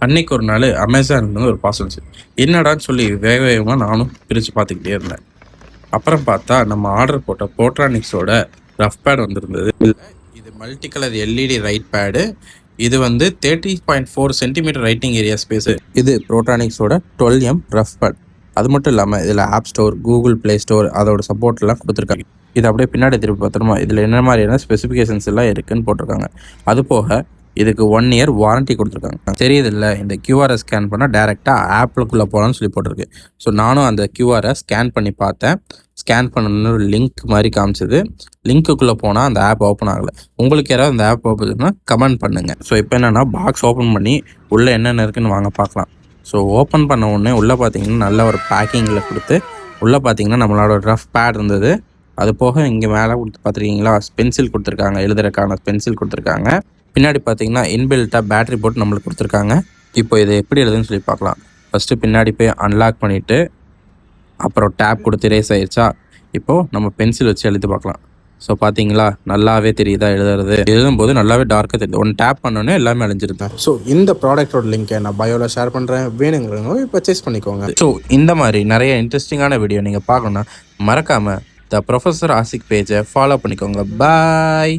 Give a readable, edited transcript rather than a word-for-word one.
அன்னைக்கு ஒரு நாள் அமேசான்லேருந்து ஒரு பார்சல் வந்துச்சு. என்னடான்னு சொல்லி வேக வேகமாக நானும் பிரித்து பார்த்துக்கிட்டே இருந்தேன். அப்புறம் பார்த்தா நம்ம ஆர்டர் போட்ட போட்ரானிக்ஸோட ரஃப் பேட் வந்திருந்தது. இது multi colour LED write pad. இது வந்து 30.4 சென்டிமீட்டர் ரைட்டிங் ஏரியா ஸ்பேஸு. இது ப்ரோட்ரானிக்ஸோட 12M ரஃப் பேட். அது மட்டும் இல்லாமல் இதில் App Store, Google Play Store அதோட சப்போர்ட்லாம் கொடுத்துருக்காங்க. இது அப்படியே பின்னாடி திருப்பி பார்த்துருமா, இதில் என்ன மாதிரியான ஸ்பெசிஃபிகேஷன்ஸ் எல்லாம் இருக்குதுன்னு போட்டிருக்காங்க. அது போக இதுக்கு 1 இயர் வாரண்ட்டி கொடுத்துருக்காங்க. தெரியுதில்ல, இந்த கியூஆரை ஸ்கேன் பண்ணால் டேரெக்டாக ஆப்பிளுக்குள்ளே போகலான்னு சொல்லி போட்டிருக்கு. ஸோ நானும் அந்த கியூஆரை ஸ்கேன் பண்ணி பார்த்தேன். ஸ்கேன் பண்ணணும்னு ஒரு லிங்க் மாதிரி காமிச்சது. லிங்க்குள்ளே போனால் அந்த ஆப் ஓப்பன் ஆகலை. உங்களுக்கு யாராவது அந்த ஆப் ஓப்பன் கமெண்ட் பண்ணுங்கள். ஸோ இப்போ என்னென்னா பாக்ஸ் ஓப்பன் பண்ணி உள்ளே என்னென்ன இருக்குதுன்னு வாங்க பார்க்கலாம். ஸோ ஓப்பன் பண்ண உடனே உள்ளே பார்த்தீங்கன்னா நல்ல ஒரு பேக்கிங்கில் கொடுத்து உள்ளே பார்த்தீங்கன்னா நம்மளோட ரஃப் பேட் இருந்தது. அது போக இங்கே மேலே கொடுத்து பார்த்துருக்கீங்களா, பென்சில் கொடுத்துருக்காங்க, எழுதுறதுக்கான பென்சில் கொடுத்துருக்காங்க. பின்னாடி பார்த்தீங்கன்னா இன்பில்ட்டாக பேட்டரி போட்டு நம்மளுக்கு கொடுத்துருக்காங்க. இப்போ இதை எப்படி எழுதுன்னு சொல்லி பார்க்கலாம். ஃபஸ்ட்டு பின்னாடி போய் அன்லாக் பண்ணிவிட்டு அப்புறம் டேப் கொடுத்து ரேஸ் ஆயிடுச்சா. இப்போது நம்ம பென்சில் வச்சு எழுதி பார்க்கலாம். ஸோ பார்த்தீங்களா, நல்லாவே தெரியுதா எழுதும்போது நல்லாவே டார்க்காக தெரியுது. ஒன்று டேப் பண்ணோன்னே எல்லாமே அழிஞ்சிருந்தேன். ஸோ இந்த ப்ராடக்டோட லிங்க்கை நான் பயோவில் ஷேர் பண்ணுறேன், வேணுங்கிறவங்க பர்ச்சேஸ் பண்ணிக்கோங்க. ஸோ இந்த மாதிரி நிறைய இன்ட்ரெஸ்டிங்கான வீடியோ நீங்கள் பார்க்கணுன்னா மறக்காமல் த ப்ரொஃபஸர் ஆசிக் பேஜை ஃபாலோ பண்ணிக்கோங்க. பாய்.